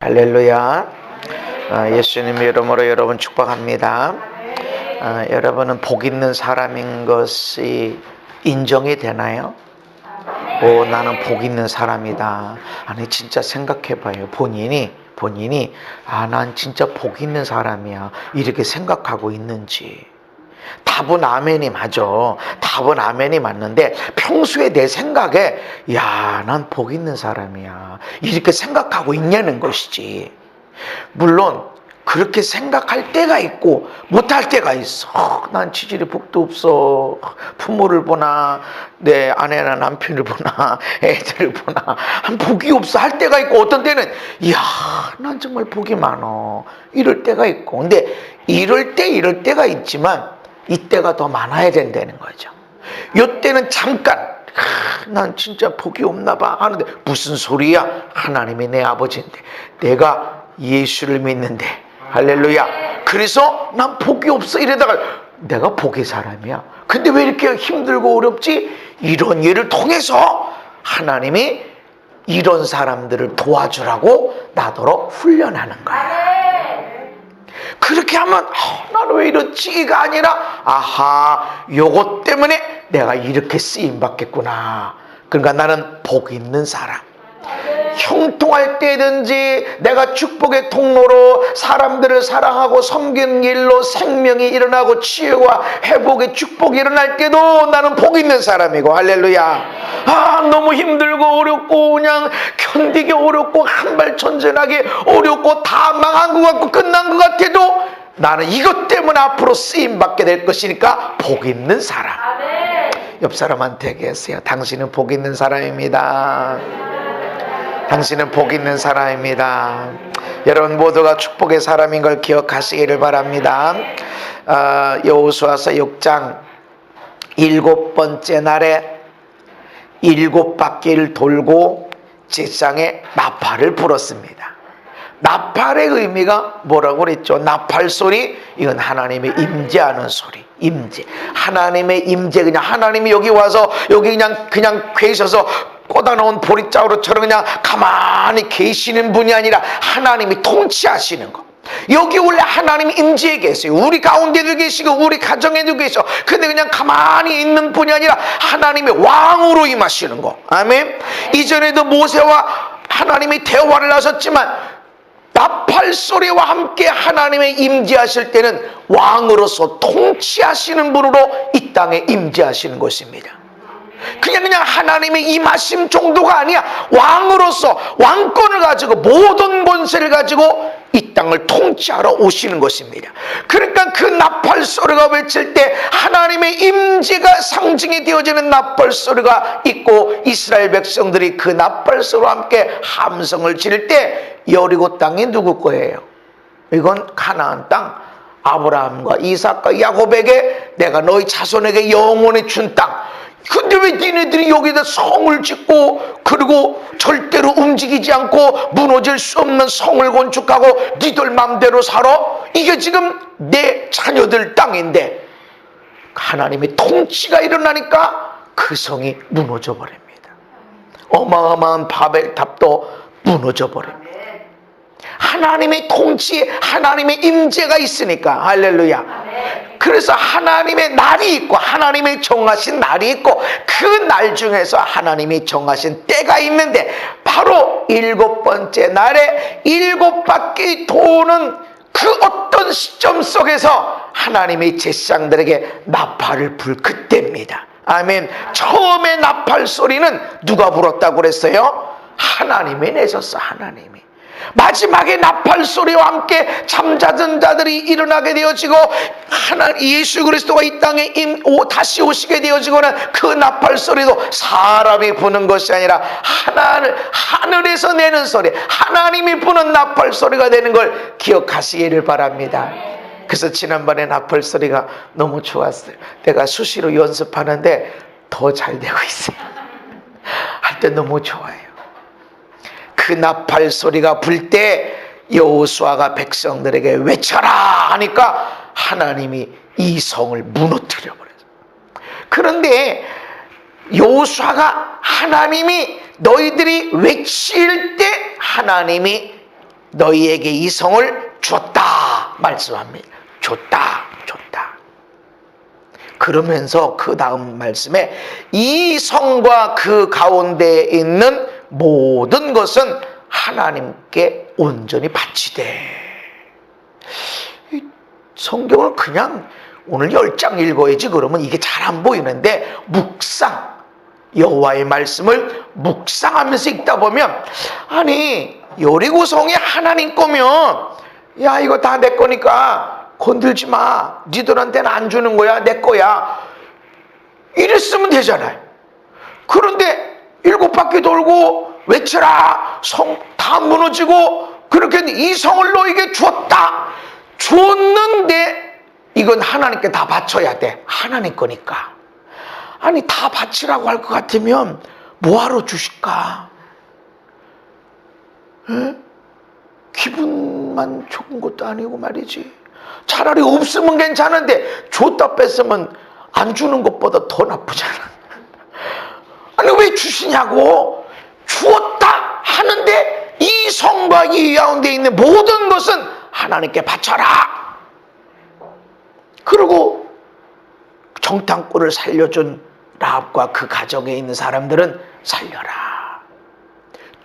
할렐루야. 예수님의 이름으로 여러분 축복합니다. 여러분은 복 있는 사람인 것이 인정이 되나요? 나는 복 있는 사람이다. 아니 진짜 생각해봐요. 본인이 난 진짜 복 있는 사람이야 이렇게 생각하고 있는지. 답은 아멘이 맞아. 답은 아멘이 맞는데 평소에 내 생각에 난 복 있는 사람이야 이렇게 생각하고 있냐는 것이지. 물론 그렇게 생각할 때가 있고 못할 때가 있어. 난 치질이 복도 없어. 부모를 보나 내 아내나 남편을 보나 애들을 보나 한 복이 없어 할 때가 있고, 어떤 때는 난 정말 복이 많어 이럴 때가 있고. 근데 이럴 때가 있지만 이때가 더 많아야 된다는 거죠. 이때는 잠깐 난 진짜 복이 없나 봐 하는데, 무슨 소리야? 하나님이 내 아버지인데, 내가 예수를 믿는데, 할렐루야, 그래서 난 복이 없어 이러다가 내가 복의 사람이야. 근데 왜 이렇게 힘들고 어렵지? 이런 일을 통해서 하나님이 이런 사람들을 도와주라고 나더러 훈련하는 거야. 그렇게 하면 나는 왜 이렇지가 아니라 요것 때문에 내가 이렇게 쓰임 받겠구나. 그러니까 나는 복 있는 사람. 형통할 때든지 내가 축복의 통로로 사람들을 사랑하고 섬기는 일로 생명이 일어나고 치유와 회복의 축복이 일어날 때도 나는 복 있는 사람이고, 할렐루야. 너무 힘들고 어렵고 그냥 견디기 어렵고 한발 전전하기 어렵고 다 망한 것 같고 끝난 것 같아도 나는 이것 때문에 앞으로 쓰임받게 될 것이니까 복 있는 사람. 옆 사람한테 얘기했어요. 당신은 복 있는 사람입니다. 당신은 복 있는 사람입니다. 여러분 모두가 축복의 사람인 걸 기억하시기를 바랍니다. 여호수아서 6장 7번째 날에 7바퀴를 돌고 제상에 나팔을 불었습니다. 나팔의 의미가 뭐라고 그랬죠? 나팔 소리, 이건 하나님의 임재하는 소리. 임재, 하나님의 임재. 그냥 하나님이 여기 와서 여기 그냥 계셔서 꽂아놓은 보릿자루처럼 그냥 가만히 계시는 분이 아니라 하나님이 통치하시는 거. 여기 원래 하나님이 임재해 계세요. 우리 가운데도 계시고 우리 가정에도 계셔. 근데 그냥 가만히 있는 분이 아니라 하나님의 왕으로 임하시는 거. 아멘. 이전에도 모세와 하나님이 대화를 하셨지만 나팔 소리와 함께 하나님의 임재하실 때는 왕으로서 통치하시는 분으로 이 땅에 임재하시는 것입니다. 그냥 하나님의 임하심 정도가 아니야. 왕으로서 왕권을 가지고 모든 권세를 가지고 이 땅을 통치하러 오시는 것입니다. 그러니까 그 나팔 소리가 외칠 때 하나님의 임재가 상징이 되어지는 나팔 소리가 있고, 이스라엘 백성들이 그 나팔 소리와 함께 함성을 지를 때 여리고 땅이 누구 거예요? 이건 가나안 땅, 아브라함과 이삭과 야곱에게 내가 너희 자손에게 영원히 준 땅. 근데 왜 니네들이 여기다 성을 짓고 그리고 절대로 움직이지 않고 무너질 수 없는 성을 건축하고 니들 맘대로 살아? 이게 지금 내 자녀들 땅인데, 하나님의 통치가 일어나니까 그 성이 무너져 버립니다. 어마어마한 바벨탑도 무너져 버립니다. 하나님의 통치, 하나님의 임재가 있으니까. 할렐루야. 그래서 하나님의 날이 있고 하나님의 정하신 날이 있고, 그 날 중에서 하나님이 정하신 때가 있는데, 바로 7번째 날에 7바퀴 도는 그 어떤 시점 속에서 하나님이 제사장들에게 나팔을 불 그때입니다. 아멘. 처음에 나팔 소리는 누가 불었다고 그랬어요? 하나님이 내셨어. 하나님이. 마지막에 나팔 소리와 함께 잠자던 자들이 일어나게 되어지고 예수 그리스도가 이 땅에 다시 오시게 되어지고는 그 나팔 소리도 사람이 부는 것이 아니라 하늘에서 내는 소리, 하나님이 부는 나팔 소리가 되는 걸 기억하시기를 바랍니다. 그래서 지난번에 나팔 소리가 너무 좋았어요. 내가 수시로 연습하는데 더 잘 되고 있어요. 할 때 너무 좋아요. 그 나팔 소리가 불 때 여호수아가 백성들에게 외쳐라 하니까 하나님이 이 성을 무너뜨려 버렸어요. 그런데 여호수아가 하나님이 너희들이 외칠 때 하나님이 너희에게 이 성을 줬다 말씀합니다. 줬다. 그러면서 그 다음 말씀에 이 성과 그 가운데에 있는 모든 것은 하나님께 온전히 바치되. 성경을 그냥 오늘 10장 읽어야지 그러면 이게 잘 안 보이는데 묵상, 여호와의 말씀을 묵상하면서 읽다 보면, 아니 여리고성이 하나님 거면 야 이거 다 내 거니까 건들지 마, 니들한테는 안 주는 거야, 내 거야, 이랬으면 되잖아요. 그런데 7바퀴 돌고 외쳐라, 성 다 무너지고 그렇게 이 성을 너에게 줬다. 줬는데 이건 하나님께 다 바쳐야 돼. 하나님 거니까. 아니 다 바치라고 할 것 같으면 뭐하러 주실까? 에? 기분만 좋은 것도 아니고 말이지. 차라리 없으면 괜찮은데 줬다 뺐으면 안 주는 것보다 더 나쁘잖아. 아니 왜 주시냐고. 주었다 하는데 이 성과 이 가운데 있는 모든 것은 하나님께 바쳐라. 그리고 정탐꾼을 살려준 라합과 그 가정에 있는 사람들은 살려라.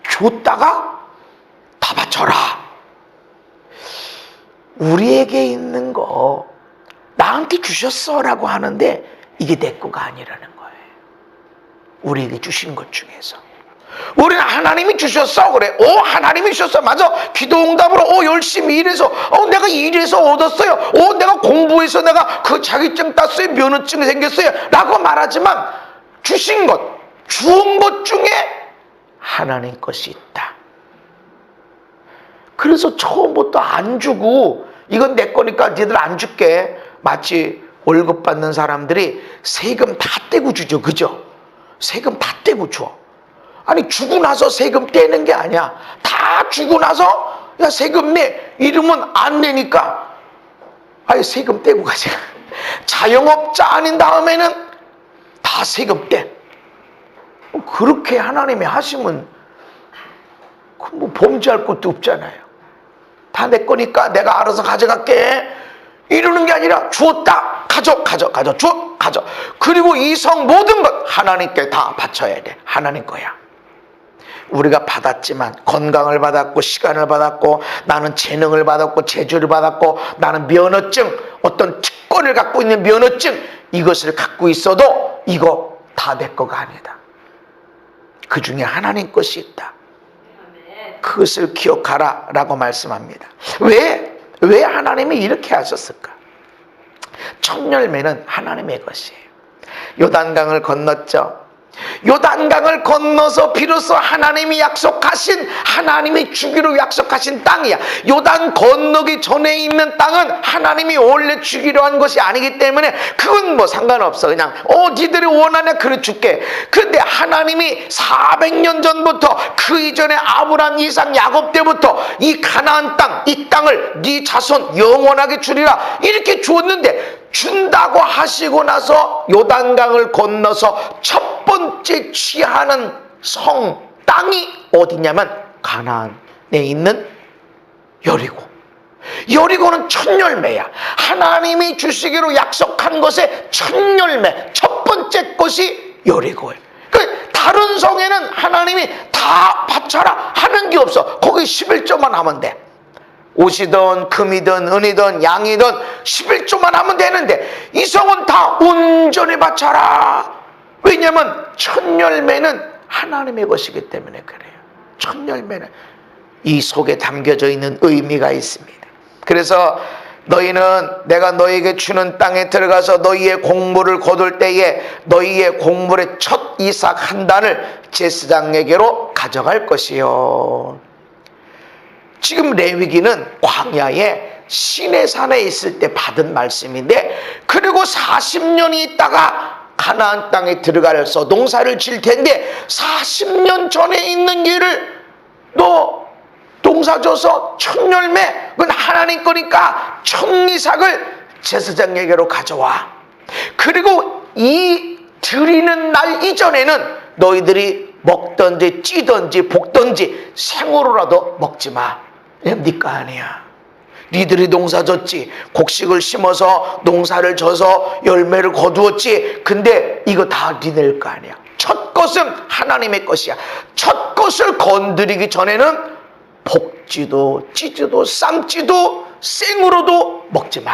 줬다가 다 바쳐라. 우리에게 있는 거 나한테 주셨어 라고 하는데 이게 내 거가 아니라는 거예요. 우리에게 주신 것 중에서 우리는 하나님이 주셨어 그래. 하나님이 주셨어, 맞아. 기도응답으로 열심히 일해서 내가 일해서 얻었어요. 내가 공부해서 내가 그 자격증 땄어요, 면허증이 생겼어요 라고 말하지만 주신 것, 주은 것 중에 하나님 것이 있다. 그래서 처음부터 안 주고 이건 내 거니까 니들 안 줄게. 마치 월급 받는 사람들이 세금 다 떼고 주죠, 그죠? 세금 다 떼고 줘. 아니 주고 나서 세금 떼는 게 아니야. 다 주고 나서 야 세금 내 이러면 안 내니까 아예 세금 떼고 가자. 자영업자 아닌 다음에는 다 세금 떼. 그렇게 하나님이 하시면 뭐 범죄할 것도 없잖아요. 다 내 거니까 내가 알아서 가져갈게 이러는 게 아니라 주었다, 가져. 그리고 이 성 모든 것 하나님께 다 바쳐야 돼. 하나님 거야. 우리가 받았지만 건강을 받았고 시간을 받았고 나는 재능을 받았고 재주를 받았고 나는 면허증, 어떤 특권을 갖고 있는 면허증, 이것을 갖고 있어도 이거 다 내 거가 아니다. 그 중에 하나님 것이 있다. 그것을 기억하라 라고 말씀합니다. 왜 하나님이 이렇게 하셨을까? 첫 열매는 하나님의 것이에요. 요단강을 건넜죠. 요단강을 건너서 비로소 하나님이 약속하신, 하나님이 주기로 약속하신 땅이야. 요단 건너기 전에 있는 땅은 하나님이 원래 주기로 한 것이 아니기 때문에 그건 뭐 상관없어. 그냥 니들이 원하냐 그래 줄게. 그런데 하나님이 400년 전부터 그 이전에 아브라함, 이삭, 야곱 때부터 이 가나안 땅, 이 땅을 네 자손 영원하게 주리라 이렇게 주었는데, 준다고 하시고 나서 요단강을 건너서 첫 번째 취하는 성 땅이 어디냐면 가나안에 있는 여리고. 여리고는 첫 열매야. 하나님이 주시기로 약속한 것의 첫 열매, 첫 번째 것이 여리고예요. 다른 성에는 하나님이 다 바쳐라 하는 게 없어. 거기 11조만 하면 돼. 옷이든 금이든 은이든 양이든 11조만 하면 되는데 이 성은 다 온전히 바쳐라. 왜냐하면 첫 열매는 하나님의 것이기 때문에 그래요. 첫 열매는 이 속에 담겨져 있는 의미가 있습니다. 그래서 너희는 내가 너희에게 주는 땅에 들어가서 너희의 곡물을 거둘 때에 너희의 곡물의 첫 이삭 한 단을 제사장에게로 가져갈 것이요. 지금 레위기는 광야에 시내산에 있을 때 받은 말씀인데, 그리고 40년이 있다가 가나안 땅에 들어가서 농사를 질 텐데 40년 전에 있는 길을 너 농사 져서 첫 열매, 그건 하나님 거니까 첫 이삭을 제사장에게로 가져와. 그리고 이 드리는 날 이전에는 너희들이 먹든지 찌든지 볶든지 생으로라도 먹지 마. 네가 아니야. 니들이 농사 졌지. 곡식을 심어서 농사를 져서 열매를 거두었지. 근데 이거 다 니들 거 아니야. 첫 것은 하나님의 것이야. 첫 것을 건드리기 전에는 볶지도 찌지도 삶지도 생으로도 먹지 마.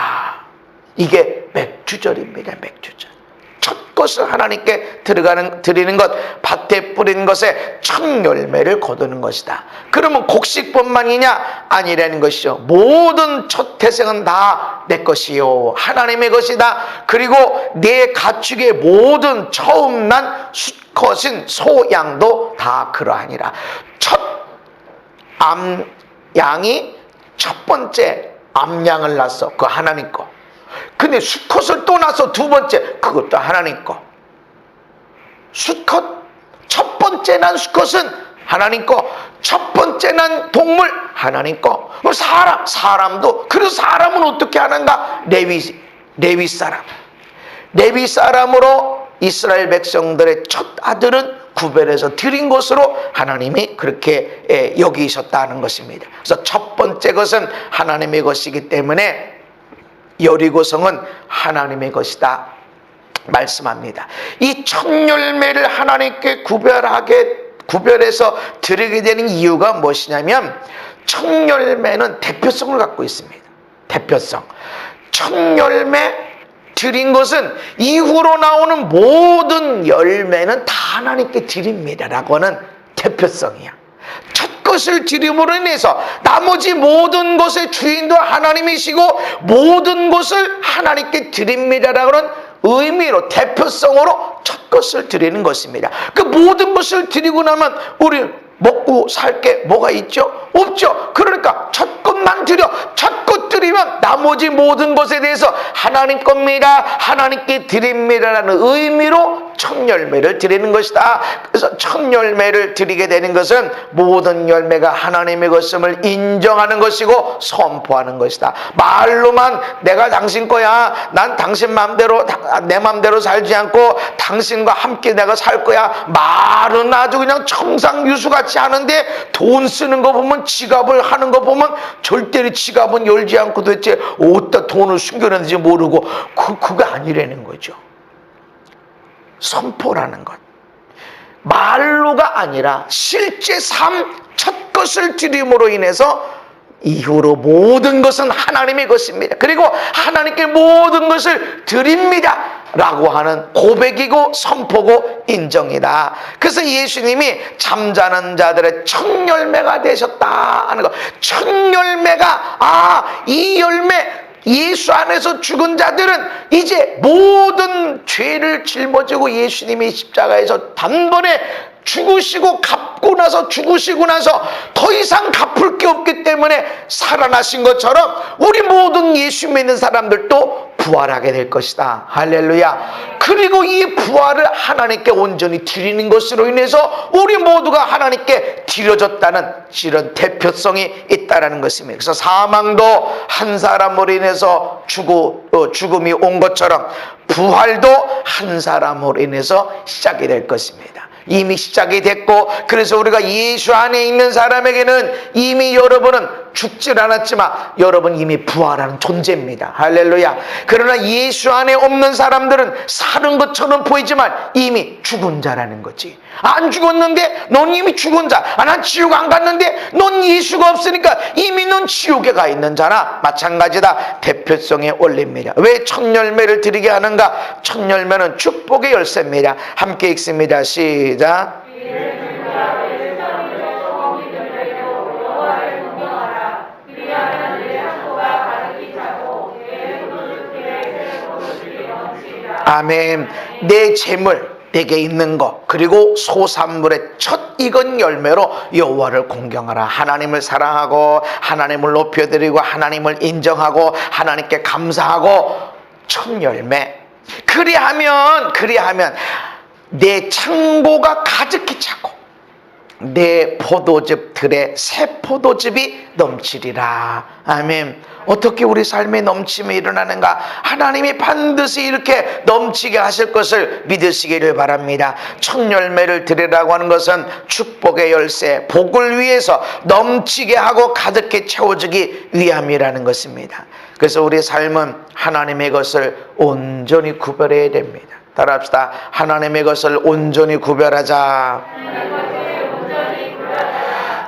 이게 맥주절입니다. 맥주절. 첫 것을 하나님께 드리는 것, 밭에 뿌리는 것에 첫 열매를 거두는 것이다. 그러면 곡식뿐만이냐? 아니라는 것이죠. 모든 첫 태생은 다 내 것이요 하나님의 것이다. 그리고 내 가축의 모든 처음 난 수컷인 소양도 다 그러하니라. 첫 양이 첫 번째 암양을 낳았어. 그거 하나님 거. 근데 수컷을 또 낳아서 두 번째, 그것도 하나님 거. 수컷, 첫 번째 난 수컷은 하나님 거. 첫 번째 난 동물 하나님 거. 사람도. 그래서 사람은 어떻게 하는가? 레위 사람. 레위 사람으로 이스라엘 백성들의 첫 아들은 구별해서 드린 것으로 하나님이 그렇게 여기셨다는 것입니다. 그래서 첫 번째 것은 하나님의 것이기 때문에 여리고성은 하나님의 것이다 말씀합니다. 이 첫 열매를 하나님께 구별해서 드리게 되는 이유가 무엇이냐면, 첫 열매는 대표성을 갖고 있습니다. 대표성. 첫 열매 드린 것은 이후로 나오는 모든 열매는 다 하나님께 드립니다 라고 하는 대표성이야. 첫 것을 드림으로 인해서 나머지 모든 것의 주인도 하나님이시고 모든 것을 하나님께 드립니다라고 하는 의미로, 대표성으로 첫 것을 드리는 것입니다. 그 모든 것을 드리고 나면 우리 먹고 살 게 뭐가 있죠? 없죠. 그러니까 첫 것만 드려. 첫 것 드리면 나머지 모든 것에 대해서 하나님 겁니다, 하나님께 드립니다라는 의미로 첫 열매를 드리는 것이다. 그래서 첫 열매를 드리게 되는 것은 모든 열매가 하나님의 것임을 인정하는 것이고 선포하는 것이다. 말로만 내가 당신 거야, 난 당신 맘대로 내 맘대로 살지 않고 당신과 함께 내가 살 거야, 말은 아주 그냥 청상유수같이 하는데 돈 쓰는 거 보면, 지갑을 하는 거 보면 절대로 지갑은 열지 않고 도대체 어디다 돈을 숨겨놨는지 모르고 그거 아니라는 거죠. 선포라는 것, 말로가 아니라 실제 삶, 첫 것을 드림으로 인해서 이후로 모든 것은 하나님의 것입니다. 그리고 하나님께 모든 것을 드립니다 라고 하는 고백이고 선포고 인정이다. 그래서 예수님이 잠자는 자들의 첫 열매가 되셨다 하는 것. 첫 열매가, 이 열매, 예수 안에서 죽은 자들은 이제 모든 죄를 짊어지고 예수님이 십자가에서 단번에 죽으시고 죽으시고 나서 더 이상 갚을 게 없기 때문에 살아나신 것처럼 우리 모든 예수 믿는 사람들도 부활하게 될 것이다. 할렐루야. 그리고 이 부활을 하나님께 온전히 드리는 것으로 인해서 우리 모두가 하나님께 드려졌다는 이런 대표성이 있다는 것입니다. 그래서 사망도 한 사람으로 인해서 죽음이 온 것처럼 부활도 한 사람으로 인해서 시작이 될 것입니다. 이미 시작이 됐고, 그래서 우리가 예수 안에 있는 사람에게는 이미 여러분은 죽질 않았지만 여러분 이미 부활하는 존재입니다. 할렐루야. 그러나 예수 안에 없는 사람들은 사는 것처럼 보이지만 이미 죽은 자라는 거지. 안 죽었는데 넌 이미 죽은 자. 난 지옥 안 갔는데 넌 예수가 없으니까 이미 넌 지옥에 가 있는 자나 마찬가지다. 대표성의 원리입니다. 왜 첫 열매를 드리게 하는가? 첫 열매는 축복의 열쇠입니다. 함께 읽습니다. 시작. 아멘. 내 재물, 내게 있는 것, 그리고 소산물의 첫 익은 열매로 여호와를 공경하라. 하나님을 사랑하고 하나님을 높여드리고 하나님을 인정하고 하나님께 감사하고 첫 열매. 그리하면 내 창고가 가득히 차고 내 포도즙 들에 새 포도즙이 넘치리라. 아멘. 어떻게 우리 삶에 넘침이 일어나는가? 하나님이 반드시 이렇게 넘치게 하실 것을 믿으시기를 바랍니다. 첫 열매를 드리라고 하는 것은 축복의 열쇠, 복을 위해서 넘치게 하고 가득히 채워주기 위함이라는 것입니다. 그래서 우리 삶은 하나님의 것을 온전히 구별해야 됩니다. 따라합시다. 하나님의 것을 온전히 구별하자.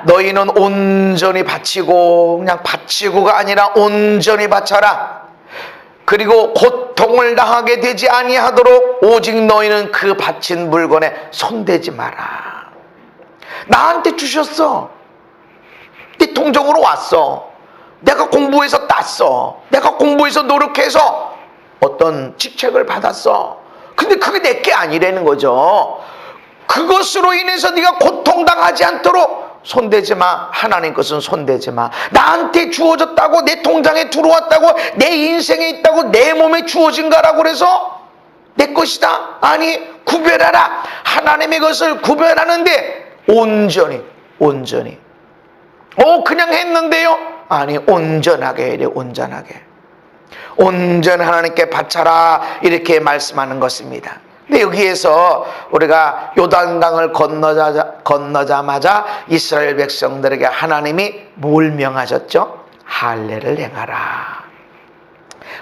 너희는 온전히 바치고, 그냥 바치고가 아니라 온전히 바쳐라. 그리고 고통을 당하게 되지 아니하도록 오직 너희는 그 바친 물건에 손대지 마라. 나한테 주셨어. 네 통장으로 왔어. 내가 공부해서 땄어. 내가 공부해서 노력해서 어떤 직책을 받았어. 근데 그게 내게 아니라는 거죠. 그것으로 인해서 네가 고통당하지 않도록 손대지 마. 하나님 것은 손대지 마. 나한테 주어졌다고, 내 통장에 들어왔다고, 내 인생에 있다고, 내 몸에 주어진 거라고 그래서 내 것이다? 아니, 구별하라. 하나님의 것을 구별하는데 온전히 그냥 했는데요? 아니, 온전하게 해야 돼. 온전하게. 온전히 하나님께 바쳐라, 이렇게 말씀하는 것입니다. 근데 여기에서 우리가 요단강을 건너자마자 이스라엘 백성들에게 하나님이 뭘 명하셨죠? 할례를 행하라.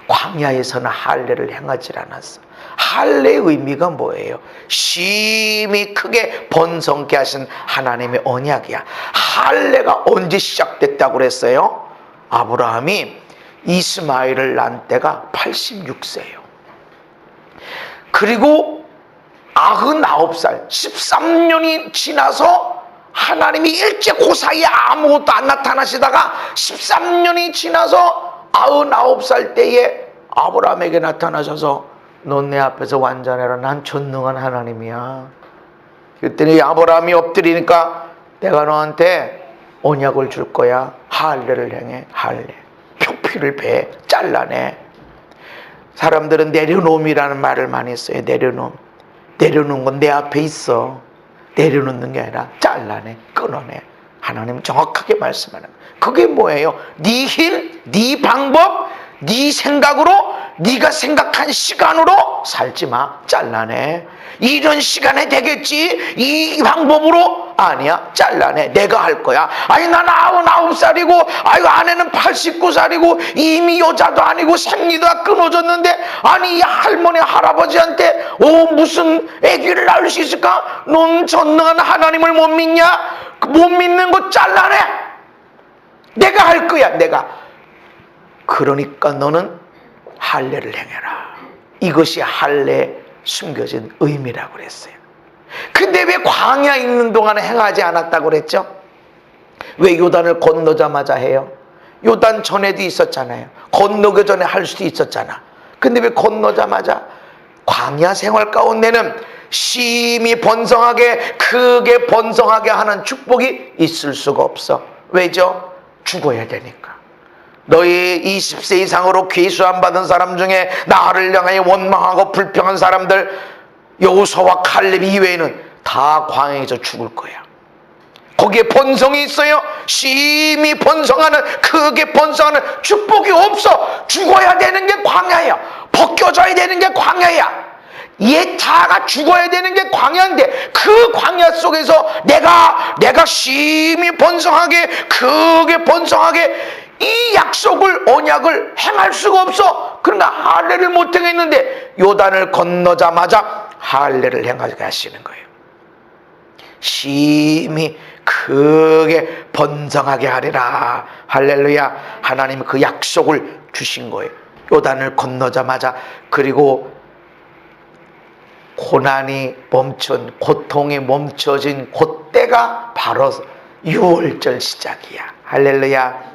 광야에서는 할례를 행하지 않았어. 할례의 의미가 뭐예요? 심히 크게 번성케 하신 하나님의 언약이야. 할례가 언제 시작됐다고 그랬어요? 아브라함이 이스마엘을 낳은 때가 86세예요. 그리고 99살, 13년이 지나서 하나님이 일제 그 사이에 아무것도 안 나타나시다가 13년이 지나서 99살 때에 아브라함에게 나타나셔서 넌 내 앞에서 완전해라. 난 전능한 하나님이야. 그랬더니 아브라함이 엎드리니까 내가 너한테 언약을 줄 거야. 할례를 행해. 할례. 표피를 베. 잘라내. 사람들은 내려놓음이라는 말을 많이 써요. 내려놓음. 내려놓은 건 내 앞에 있어. 내려놓는 게 아니라 잘라내. 끊어내. 하나님 정확하게 말씀하는 거예요. 그게 뭐예요? 네 힘, 네 방법, 네 생각으로, 네가 생각한 시간으로 살지 마. 잘라내. 이런 시간에 되겠지? 이 방법으로? 아니야. 잘라내. 내가 할 거야. 아니, 난 99살이고, 아이고, 아내는 89살이고, 이미 여자도 아니고, 생리도 다 끊어졌는데, 아니, 이 할머니, 할아버지한테, 무슨 아기를 낳을 수 있을까? 넌 전능한 하나님을 못 믿냐? 못 믿는 거 잘라내. 내가 할 거야. 내가. 그러니까 너는 할례를 행해라. 이것이 할례에 숨겨진 의미라고 그랬어요. 근데 왜 광야에 있는 동안에 행하지 않았다고 그랬죠? 왜 요단을 건너자마자 해요? 요단 전에도 있었잖아요. 건너기 전에 할 수도 있었잖아. 근데 왜 건너자마자? 광야 생활 가운데는 심히 번성하게, 크게 번성하게 하는 축복이 있을 수가 없어. 왜죠? 죽어야 되니까. 너희 20세 이상으로 계수안 받은 사람 중에 나를 향하여 원망하고 불평한 사람들, 여호수아와 칼렙 이외에는 다 광야에서 죽을 거야. 거기에 번성이 있어요. 심히 번성하는, 크게 번성하는 축복이 없어. 죽어야 되는 게 광야야. 벗겨져야 되는 게 광야야. 예타가 죽어야 되는 게 광야인데, 그 광야 속에서 내가 심히 번성하게, 크게 번성하게 이 약속을, 언약을 행할 수가 없어. 그러니까 할례를 못 행했는데 요단을 건너자마자 할례를 행하게 하시는 거예요. 심히 크게 번성하게 하리라. 할렐루야. 하나님이 그 약속을 주신 거예요. 요단을 건너자마자. 그리고 고난이 멈춘, 고통이 멈춰진 그때가 바로 6월절 시작이야. 할렐루야.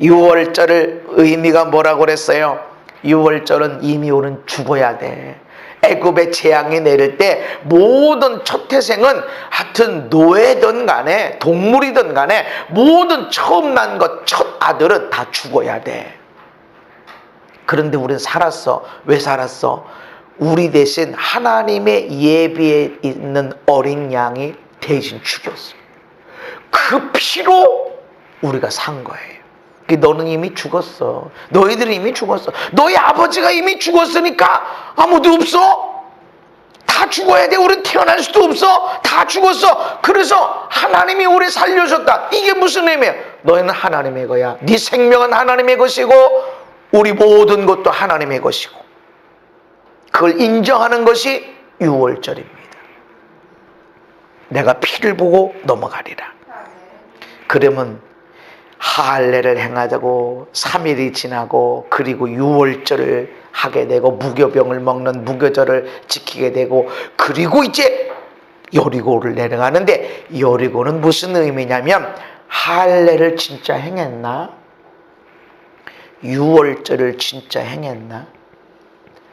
6월절을 의미가 뭐라고 그랬어요? 6월절은 이미 우리는 죽어야 돼. 애굽의 재앙이 내릴 때 모든 첫 태생은 하여튼 노예든 간에 동물이든 간에 모든 처음 난 것, 첫 아들은 다 죽어야 돼. 그런데 우리는 살았어. 왜 살았어? 우리 대신 하나님의 예비에 있는 어린 양이 대신 죽였어. 그 피로 우리가 산 거예요. 너는 이미 죽었어. 너희들은 이미 죽었어. 너희 아버지가 이미 죽었으니까 아무도 없어. 다 죽어야 돼. 우리 태어날 수도 없어. 다 죽었어. 그래서 하나님이 우리 살려줬다. 이게 무슨 의미야? 너희는 하나님의 거야. 네 생명은 하나님의 것이고 우리 모든 것도 하나님의 것이고, 그걸 인정하는 것이 유월절입니다. 내가 피를 보고 넘어가리라. 그러면 할례를 행하자고 3일이 지나고, 그리고 유월절을 하게 되고, 무교병을 먹는 무교절을 지키게 되고, 그리고 이제 여리고를 내려가는데, 여리고는 무슨 의미냐면 할례를 진짜 행했나? 유월절을 진짜 행했나?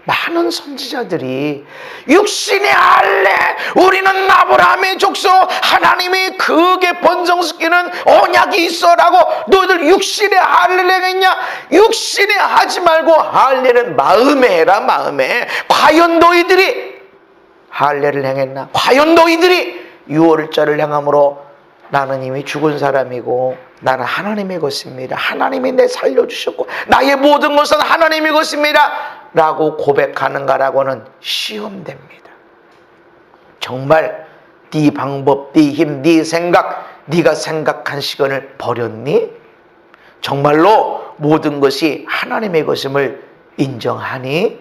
많은 선지자들이 육신의 할례, 우리는 아브라함의 족속, 하나님이 크게 번성시키는 언약이 있어라고, 너희들 육신의 할례를 행했냐? 육신에 하지 말고 할례는 마음에 해라. 마음에. 과연 너희들이 할례를 행했나? 과연 너희들이 유월절을 행함으로 나는 이미 죽은 사람이고 나는 하나님의 것입니다. 하나님이 내 살려주셨고 나의 모든 것은 하나님의 것입니다 라고 고백하는가라고는 시험됩니다. 정말 네 방법, 네 힘, 네 생각, 네가 생각한 시간을 버렸니? 정말로 모든 것이 하나님의 것임을 인정하니?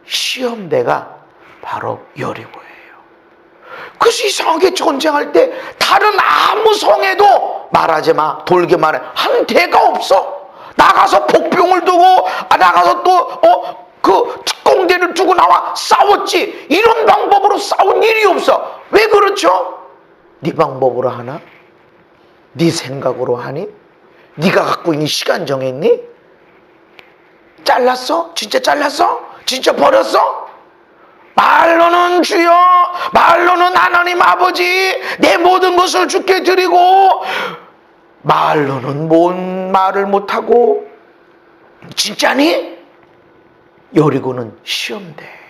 시험대가 바로 여리고예요. 그래서 이상하게 전쟁할 때 다른 아무 성에도 말하지 마, 돌게 말해, 한 대가 없어. 나가서 복병을 두고 나가서 또 그 특공대를 두고 나와 싸웠지. 이런 방법으로 싸운 일이 없어. 왜 그렇죠? 네 방법으로 하나? 네 생각으로 하니? 네가 갖고 있는 시간 정했니? 잘랐어? 진짜 잘랐어? 진짜 버렸어? 말로는 주여, 말로는 하나님 아버지, 내 모든 것을 주께 드리고, 말로는 뭔 말을 못하고, 진짜니? 여리고는 시험대예요.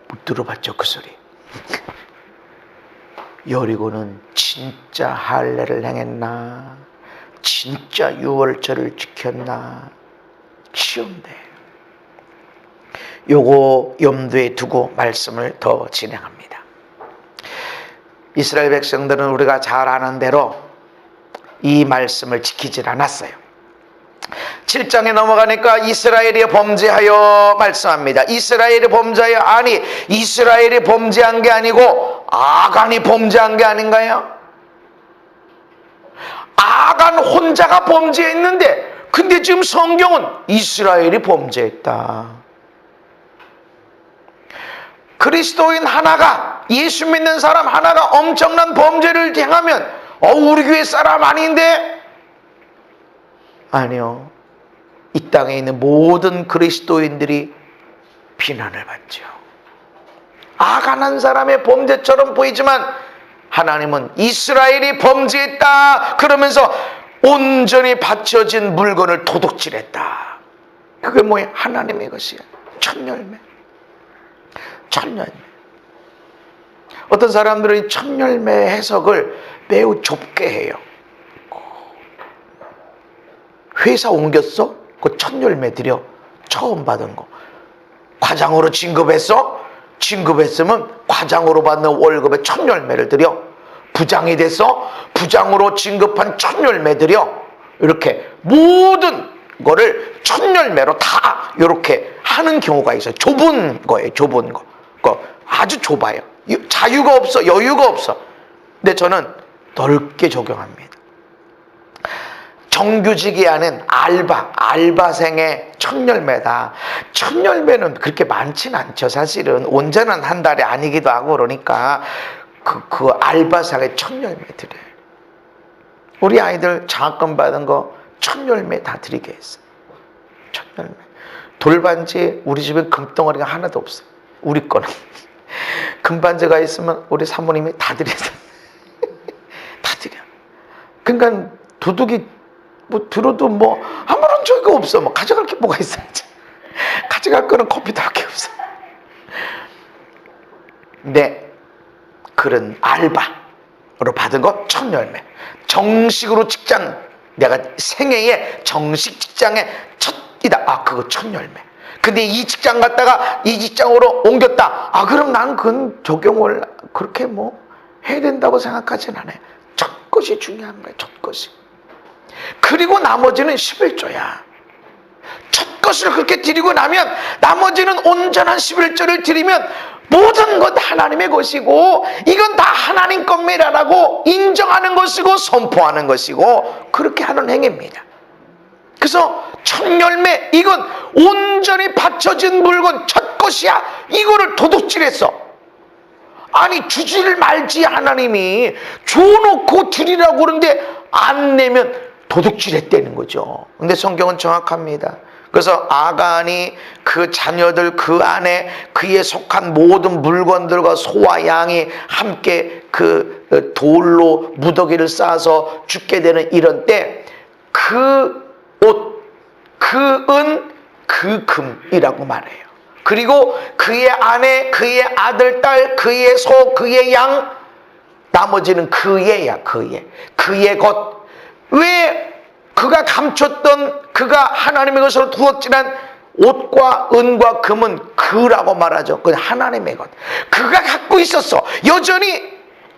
못 들어봤죠, 그 소리? 여리고는 진짜 할례를 행했나? 진짜 유월절을 지켰나? 시험대예요. 요거 염두에 두고 말씀을 더 진행합니다. 이스라엘 백성들은 우리가 잘 아는 대로 이 말씀을 지키질 않았어요. 7장에 넘어가니까 이스라엘이 범죄하여 말씀합니다. 이스라엘이 범죄하여, 아니 이스라엘이 범죄한 게 아니고 아간이 범죄한 게 아닌가요? 아간 혼자가 범죄했는데, 근데 지금 성경은 이스라엘이 범죄했다. 그리스도인 하나가, 예수 믿는 사람 하나가 엄청난 범죄를 행하면 우리 교회 사람 아닌데? 아니요. 이 땅에 있는 모든 그리스도인들이 비난을 받죠. 아간한 사람의 범죄처럼 보이지만 하나님은 이스라엘이 범죄했다 그러면서 온전히 바쳐진 물건을 도둑질했다. 그게 뭐예요? 하나님의 것이야. 첫 열매. 첫 열매. 어떤 사람들은 첫 열매 해석을 매우 좁게 해요. 회사 옮겼어? 그 첫 열매 드려. 처음 받은 거. 과장으로 진급했어? 진급했으면 과장으로 받는 월급의 첫 열매를 드려. 부장이 됐어? 부장으로 진급한 첫 열매 드려. 이렇게 모든 거를 첫 열매로 다 이렇게 하는 경우가 있어요. 좁은 거예요. 좁은 거. 아주 좁아요. 자유가 없어. 여유가 없어. 근데 저는 넓게 적용합니다. 정규직이 아닌 알바생의 첫 열매다. 첫 열매는 그렇게 많지는 않죠. 사실은 온전한 한 달이 아니기도 하고 그러니까 그 알바생의 첫 열매 드려요. 우리 아이들 장학금 받은 거 첫 열매 다 드리게 했어요. 첫 열매. 돌반지 우리 집에 금덩어리가 하나도 없어요. 우리 거는. 금반지가 있으면 우리 사모님이 다 드렸어요. 다 드려. 그러니까 도둑이 뭐 들어도 뭐 아무런 적이 없어. 뭐 가져갈 게 뭐가 있어. 가져갈 거는 커피도 밖에 없어. 근데 그런 알바로 받은 거 첫 열매. 정식으로 직장, 내가 생애에 정식 직장의 첫이다. 그거 첫 열매. 근데 이 직장 갔다가 이 직장으로 옮겼다. 그럼 난 그건 적용을 그렇게 해야 된다고 생각하진 않아요. 첫 것이 중요한 거예요. 첫 것이. 그리고 나머지는 11조야. 첫 것을 그렇게 드리고 나면 나머지는 온전한 11조를 드리면 모든 것 하나님의 것이고 이건 다 하나님 겁니다라고 인정하는 것이고 선포하는 것이고 그렇게 하는 행위입니다. 그래서 첫 열매, 이건 온전히 바쳐진 물건 첫 것이야. 이거를 도둑질했어. 아니 주지를 말지, 하나님이 줘놓고 드리라고 그러는데 안 내면 도둑질했다는 거죠. 근데 성경은 정확합니다. 그래서 아간이 그 자녀들 그 안에 그에 속한 모든 물건들과 소와 양이 함께 그 돌로 무더기를 쌓아서 죽게 되는 이런 때 그 옷, 그 은, 그 금이라고 말해요. 그리고 그의 아내, 그의 아들, 딸, 그의 소, 그의 양, 나머지는 그의야, 그의 것. 왜 그가 감췄던, 그가 하나님의 것으로 두었지만 옷과 은과 금은 그라고 말하죠. 그건 하나님의 것. 그가 갖고 있었어. 여전히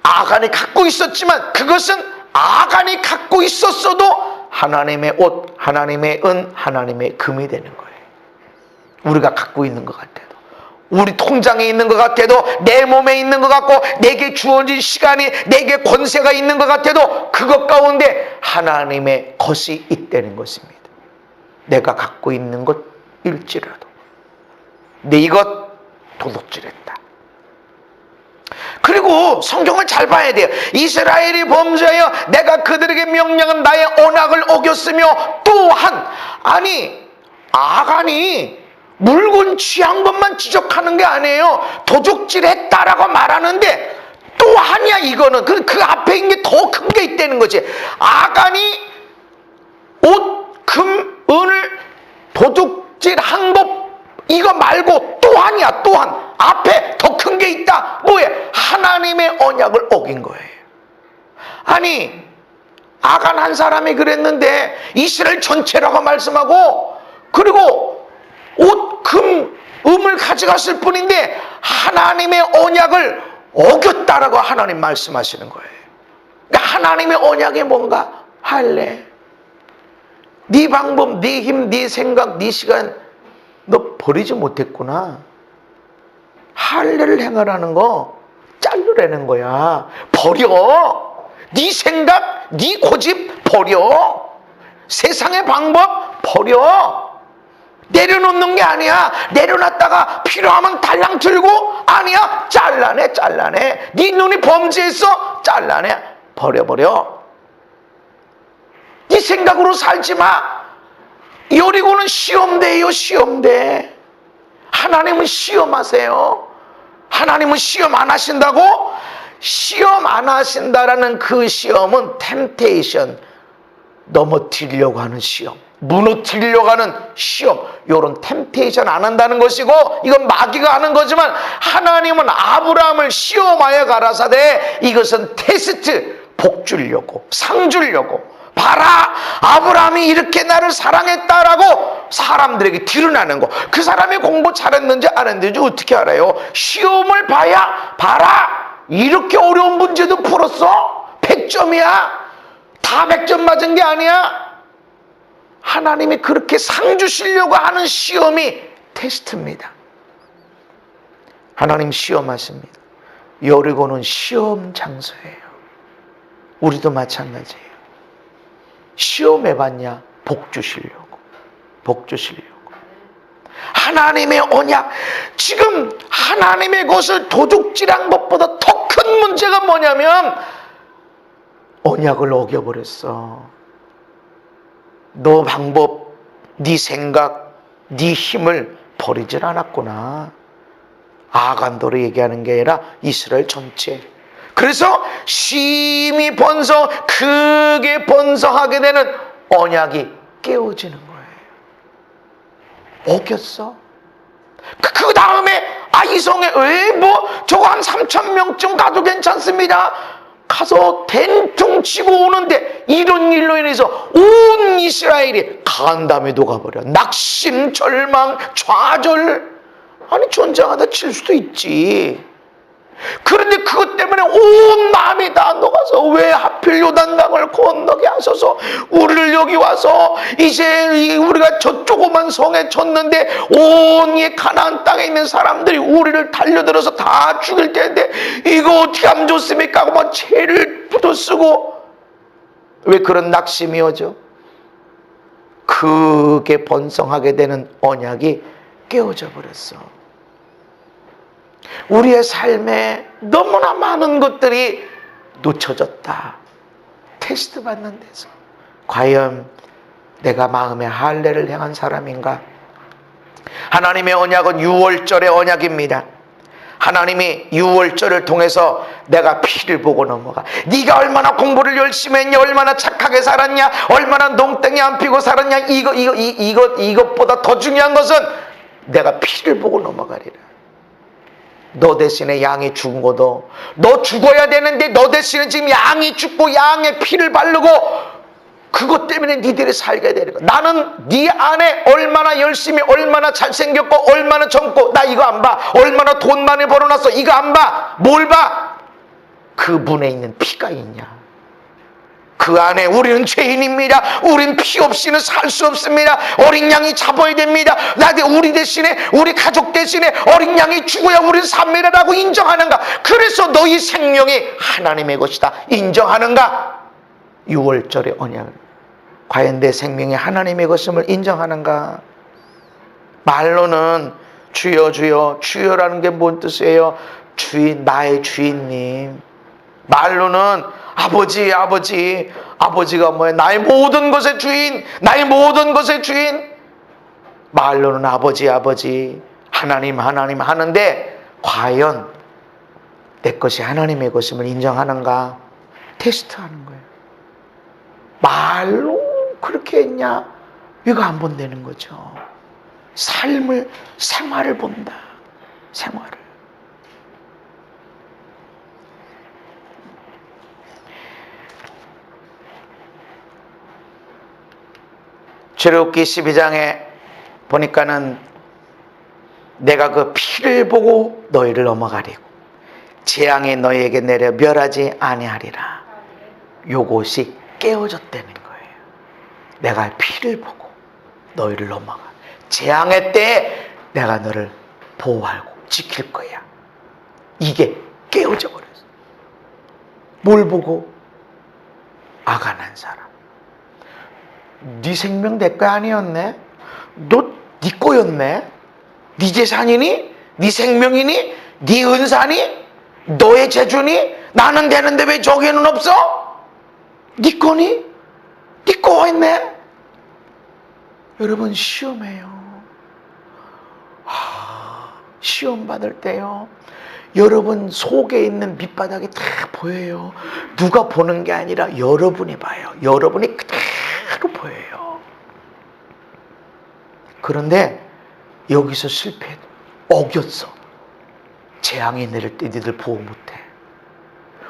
아간이 갖고 있었지만 그것은 아간이 갖고 있었어도 하나님의 옷, 하나님의 은, 하나님의 금이 되는 거예요. 우리가 갖고 있는 것 같아도, 우리 통장에 있는 것 같아도, 내 몸에 있는 것 같고, 내게 주어진 시간이, 내게 권세가 있는 것 같아도 그것 가운데 하나님의 것이 있다는 것입니다. 내가 갖고 있는 것일지라도 내 이것 도둑질했다. 그리고 성경을 잘 봐야 돼요. 이스라엘이 범죄하여 내가 그들에게 명령한 나의 언약을 어겼으며 또한, 아니 아간이 물건 취한 것만 지적하는 게 아니에요. 도둑질했다라고 말하는데 또한이야. 이거는 그 앞에 있는 게 더 큰 게 있다는 거지. 아간이 옷, 금, 은을 도둑질한 것 이거 말고 또한이야. 또한 앞에 더 큰 게 있다. 뭐예요? 하나님의 언약을 어긴 거예요. 아니 아간 한 사람이 그랬는데 이스라엘 전체라고 말씀하고, 그리고 옷, 금, 음을 가져갔을 뿐인데 하나님의 언약을 어겼다라고 하나님 말씀하시는 거예요. 그러니까 하나님의 언약이 뭔가? 할래. 네 방법, 네 힘, 네 생각, 네 시간 너 버리지 못했구나. 할례를 행하라는 거 자르라는 거야. 버려. 네 생각, 네 고집 버려. 세상의 방법 버려. 내려놓는 게 아니야. 내려놨다가 필요하면 달랑 들고, 아니야 잘라내. 네 눈이 범죄했어, 잘라내. 버려버려. 네 생각으로 살지 마. 여리고는 시험대예요. 시험대. 하나님은 시험하세요. 하나님은 시험 안 하신다고? 시험 안 하신다라는 그 시험은 템테이션, 넘어뜨리려고 하는 시험, 무너뜨리려고 하는 시험, 이런 템테이션 안 한다는 것이고, 이건 마귀가 하는 거지만 하나님은 아브라함을 시험하여 가라사대 이것은 테스트, 복 주려고, 상 주려고. 봐라, 아브라함이 이렇게 나를 사랑했다라고 사람들에게 드러나는 거. 그 사람이 공부 잘했는지 안 했는지 어떻게 알아요? 시험을 봐야, 봐라, 이렇게 어려운 문제도 풀었어? 100점이야. 다 100점 맞은 게 아니야. 하나님이 그렇게 상 주시려고 하는 시험이 테스트입니다. 하나님 시험하십니다. 여리고는 시험 장소예요. 우리도 마찬가지예요. 시험해봤냐? 복 주시려고. 복 주시려고. 하나님의 언약, 지금 하나님의 것을 도둑질한 것보다 더 큰 문제가 뭐냐면 언약을 어겨버렸어. 너 방법, 네 생각, 네 힘을 버리질 않았구나. 아간도로 얘기하는 게 아니라 이스라엘 전체. 그래서 심히 크게 번성하게 되는 언약이 깨어지는 거예요. 어겼어. 그 다음에 이성에 저거 한 3천 명쯤 가도 괜찮습니다. 가서 된통 치고 오는데 이런 일로 인해서 온 이스라엘이 간담에 녹아버려. 낙심, 절망, 좌절. 아니 전쟁하다 칠 수도 있지. 그런데 그것 때문에 온 마음이 다 녹아서 왜 하필 요단강을 건너게 하셔서 우리를 여기 와서 이제 우리가 저 조그만 성에 졌는데 온 이 가나안 땅에 있는 사람들이 우리를 달려들어서 다 죽일 텐데 이거 어떻게 하면 좋습니까? 하고 막 죄를 부어쓰고 왜 그런 낙심이 오죠? 그게 번성하게 되는 언약이 깨어져 버렸어. 우리의 삶에 너무나 많은 것들이 놓쳐졌다. 테스트 받는 데서 과연 내가 마음의 할례를 행한 사람인가? 하나님의 언약은 유월절의 언약입니다. 하나님이 유월절을 통해서 내가 피를 보고 넘어가. 네가 얼마나 공부를 열심히 했냐, 얼마나 착하게 살았냐, 얼마나 농땡이 안 피고 살았냐, 이것보다 더 중요한 것은 내가 피를 보고 넘어가리라. 너 대신에 양이 죽은 것도 너 죽어야 되는데 너 대신에 지금 양이 죽고 양의 피를 바르고 그것 때문에 니들이 살게 되는 거야. 나는 네 안에 얼마나 열심히 얼마나 잘생겼고 얼마나 젊고 나 이거 안 봐. 얼마나 돈 많이 벌어놨어 이거 안 봐. 뭘 봐? 그분에 있는 피가 있냐. 그 안에 우리는 죄인입니다. 우린 피 없이는 살 수 없습니다. 어린 양이 잡아야 됩니다. 우리 대신에 우리 가족 대신에 어린 양이 죽어야 우리는 삽니다라고 인정하는가? 그래서 너희 생명이 하나님의 것이다 인정하는가? 유월절의 언약. 과연 내 생명이 하나님의 것임을 인정하는가? 말로는 주여 주여, 주여라는 게 뭔 뜻이에요? 주인, 나의 주인님. 말로는 아버지, 아버지. 아버지가 뭐예요? 나의 모든 것의 주인, 나의 모든 것의 주인. 말로는 아버지, 아버지, 하나님, 하나님 하는데 과연 내 것이 하나님의 것임을 인정하는가? 테스트하는 거예요. 말로 그렇게 했냐? 이거 안 본다는 거죠. 삶을, 생활을 본다. 생활을. 출애굽기 12장에 보니까는 내가 그 피를 보고 너희를 넘어가리고 재앙이 너희에게 내려 멸하지 아니하리라. 요것이 깨어졌다는 거예요. 내가 피를 보고 너희를 넘어가. 재앙의 때에 내가 너를 보호하고 지킬 거야. 이게 깨어져 버렸어. 뭘 보고? 아간한 사람. 네 생명 내 거 아니었네? 너 네 거였네? 네 재산이니? 네 생명이니? 네 은사니? 너의 재주니? 나는 되는데 왜 저기는 없어? 네 거니? 네 거였네? 여러분 시험해요. 시험 받을 때요, 여러분 속에 있는 밑바닥이 다 보여요. 누가 보는 게 아니라 여러분이 봐요. 여러분이 그대로 보여요. 그런데 여기서 실패해. 어겼어. 재앙이 내릴 때 니들 보호 못해.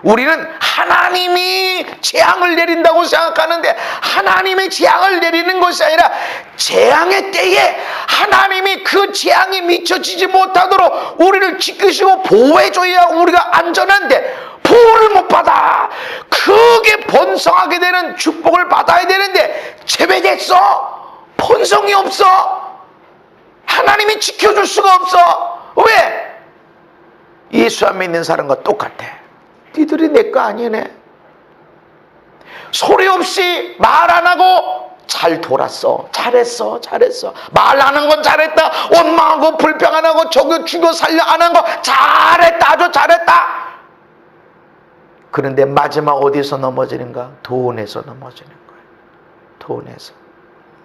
우리는 하나님이 재앙을 내린다고 생각하는데 하나님이 재앙을 내리는 것이 아니라 재앙의 때에 하나님이 그 재앙이 미쳐지지 못하도록 우리를 지키시고 보호해줘야 우리가 안전한데 보호를 못 받아. 그게 번성하게 되는 축복을 받아야 되는데 제외됐어. 번성이 없어. 하나님이 지켜줄 수가 없어. 왜? 예수 안 믿는 사람과 똑같아. 니들이 내 거 아니네. 소리 없이 말 안 하고 잘 돌았어. 잘했어. 잘했어. 말하는 건 잘했다. 원망하고 불평 안 하고 저거 죽여 살려 안 한 거 잘했다. 아주 잘했다. 그런데 마지막 어디서 넘어지는가? 돈에서 넘어지는 거예요. 돈에서.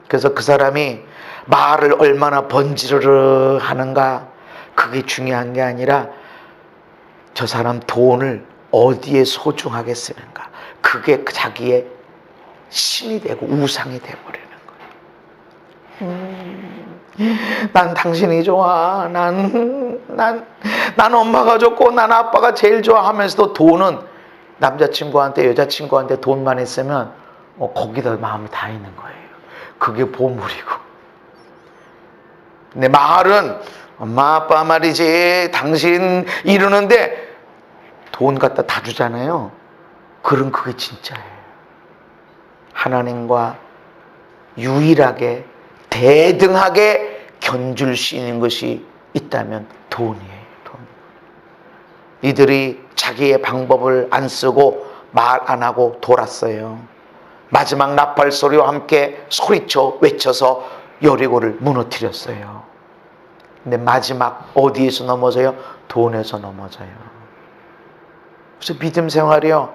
그래서 그 사람이 말을 얼마나 번지르르 하는가, 그게 중요한 게 아니라 저 사람 돈을 어디에 소중하게 쓰는가, 그게 자기의 신이 되고 우상이 되어버리는 거예요. 난 당신이 좋아. 난 난 엄마가 좋고 난 아빠가 제일 좋아하면서도 돈은 남자친구한테 여자친구한테 돈만 있으면 거기다 마음이 다 있는 거예요. 그게 보물이고. 근데 말은 엄마 아빠 말이지 당신 이러는데 돈 갖다 다 주잖아요. 그럼 그게 진짜예요. 하나님과 유일하게 대등하게 견줄 수 있는 것이 있다면 돈이에요. 돈. 이들이 자기의 방법을 안 쓰고 말 안 하고 돌았어요. 마지막 나팔 소리와 함께 소리쳐 외쳐서 여리고를 무너뜨렸어요. 근데 마지막 어디에서 넘어져요? 돈에서 넘어져요. 그래서 믿음 생활이요,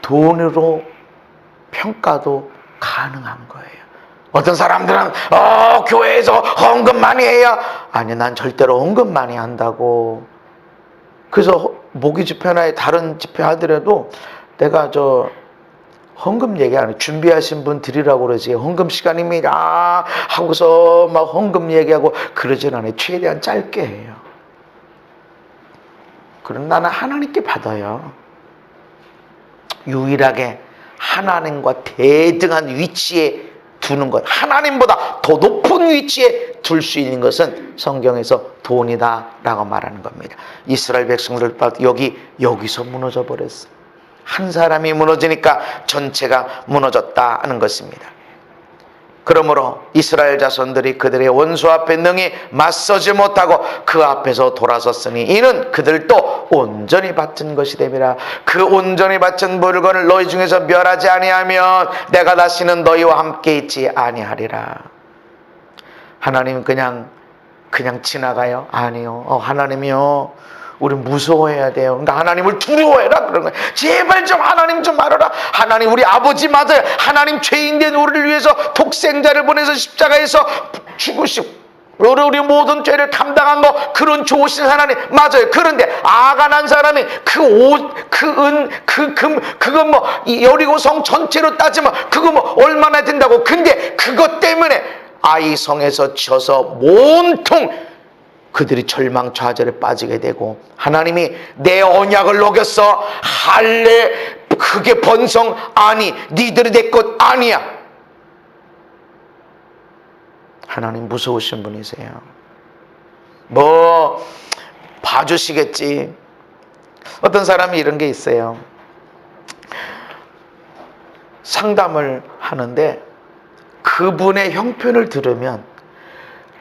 돈으로 평가도 가능한 거예요. 어떤 사람들은 교회에서 헌금 많이 해야, 아니 난 절대로 헌금 많이 한다고. 그래서 모기 집회나 다른 집회 하더라도 내가 헌금 얘기 안 해. 준비하신 분 드리라고 그러지. 헌금 시간입니다 하고서 막 헌금 얘기하고 그러진 않아요. 최대한 짧게 해요. 그럼 나는 하나님께 받아요. 유일하게 하나님과 대등한 위치에 두는 것, 하나님보다 더 높은 위치에 둘 수 있는 것은 성경에서 돈이다 라고 말하는 겁니다. 이스라엘 백성들 여기서 무너져 버렸어요. 한 사람이 무너지니까 전체가 무너졌다 하는 것입니다. 그러므로 이스라엘 자손들이 그들의 원수 앞에 능히 맞서지 못하고 그 앞에서 돌아섰으니 이는 그들도 온전히 바친 것이 됨이라. 그 온전히 바친 물건을 너희 중에서 멸하지 아니하면 내가 다시는 너희와 함께 있지 아니하리라. 하나님 그냥 지나가요? 아니요. 하나님이요, 우리 무서워해야 돼요. 그러니까 하나님을 두려워해라 그런 거예요. 제발 좀 하나님 좀 알아라. 하나님 우리 아버지 맞아요. 하나님 죄인된 우리를 위해서 독생자를 보내서 십자가에서 죽으시고 우리 모든 죄를 감당한 거, 그런 좋으신 하나님 맞아요. 그런데 아가 난 사람이 그 옷, 그 은, 그 금, 그거 여리고 성 전체로 따지면 그거 얼마나 된다고. 근데 그것 때문에 아이 성에서 쳐서 온통 그들이 절망좌절에 빠지게 되고, 하나님이 내 언약을 어겼어. 할례 그게 번성 아니, 니들이 내 것 아니야. 하나님 무서우신 분이세요. 봐주시겠지. 어떤 사람이 이런 게 있어요. 상담을 하는데 그분의 형편을 들으면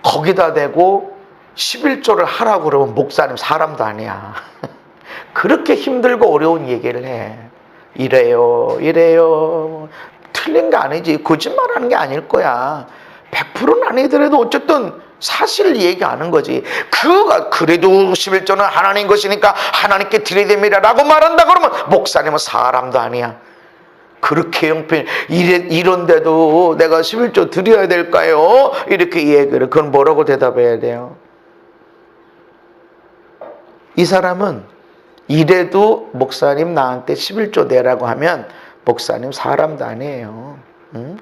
거기다 대고 11조를 하라고 그러면 목사님 사람도 아니야. 그렇게 힘들고 어려운 얘기를 해. 이래요. 틀린 게 아니지. 거짓말하는 게 아닐 거야. 100%는 아니더라도 어쨌든 사실을 얘기하는 거지. 그래도 11조는 하나님 것이니까 하나님께 드려야 됩니다 라고 말한다 그러면 목사님은 사람도 아니야. 그렇게 형편 이런데도 내가 11조 드려야 될까요? 이렇게 얘기를. 그건 뭐라고 대답해야 돼요? 이 사람은 이래도 목사님 나한테 11조 내라고 하면 목사님 사람도 아니에요.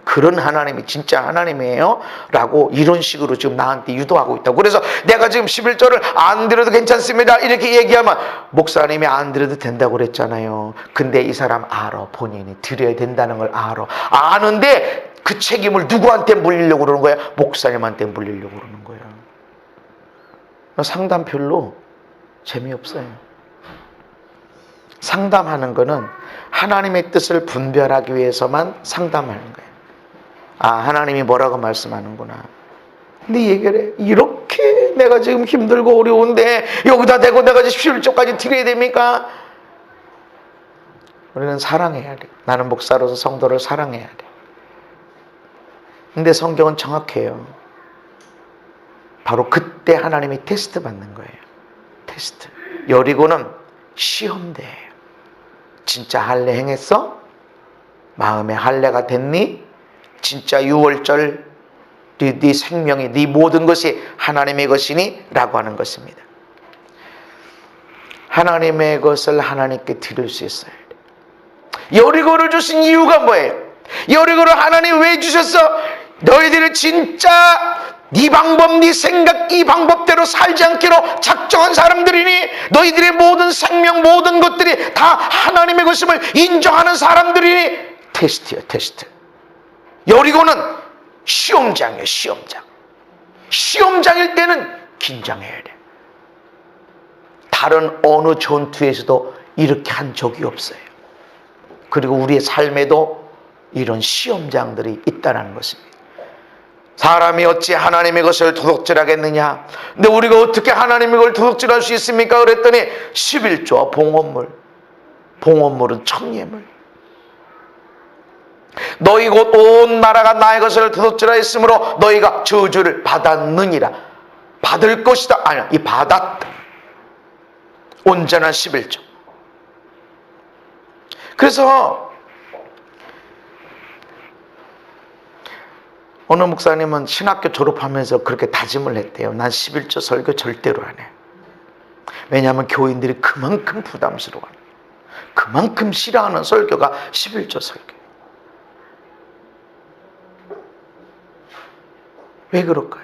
그런 하나님이 진짜 하나님이에요? 라고 이런 식으로 지금 나한테 유도하고 있다고. 그래서 내가 지금 11조를 안 드려도 괜찮습니다 이렇게 얘기하면 목사님이 안 드려도 된다고 그랬잖아요. 근데 이 사람 알아. 본인이 드려야 된다는 걸 알아. 아는데 그 책임을 누구한테 물리려고 그러는 거야? 목사님한테 물리려고 그러는 거야. 상담 별로 재미없어요. 상담하는 거는 하나님의 뜻을 분별하기 위해서만 상담하는 거예요. 하나님이 뭐라고 말씀하는구나. 근데 얘기를 해. 이렇게 내가 지금 힘들고 어려운데 여기다 대고 내가 11조까지 드려야 됩니까? 우리는 사랑해야 돼. 나는 목사로서 성도를 사랑해야 돼. 근데 성경은 정확해요. 바로 그때 하나님이 테스트 받는 거예요. 테스트. 여리고는 시험대예요. 진짜 할례 행했어? 마음에 할례가 됐니? 진짜 유월절 네 생명이, 네 모든 것이 하나님의 것이니? 라고 하는 것입니다. 하나님의 것을 하나님께 드릴 수 있어야 돼. 여리고를 주신 이유가 뭐예요? 여리고를 하나님 왜 주셨어? 너희들이 진짜 네 방법, 네 생각, 이 방법대로 살지 않기로 작정한 사람들이니 너희들의 모든 생명, 모든 것들이 다 하나님의 것임을 인정하는 사람들이니 테스트야, 테스트. 여리고는 시험장이에요, 시험장. 시험장일 때는 긴장해야 돼. 다른 어느 전투에서도 이렇게 한 적이 없어요. 그리고 우리의 삶에도 이런 시험장들이 있다는 것입니다. 사람이 어찌 하나님의 것을 도둑질하겠느냐? 근데 우리가 어떻게 하나님의 걸 도둑질할 수 있습니까? 그랬더니 11조와 봉헌물. 봉헌물은 청예물. 너희 곧 온 나라가 나의 것을 도둑질하였으므로 너희가 저주를 받았느니라. 받을 것이다. 아니야, 이 받았다. 온전한 11조. 그래서 어느 목사님은 신학교 졸업하면서 그렇게 다짐을 했대요. 난 11조 설교 절대로 안 해. 왜냐하면 교인들이 그만큼 부담스러워. 그만큼 싫어하는 설교가 11조 설교. 왜 그럴까요?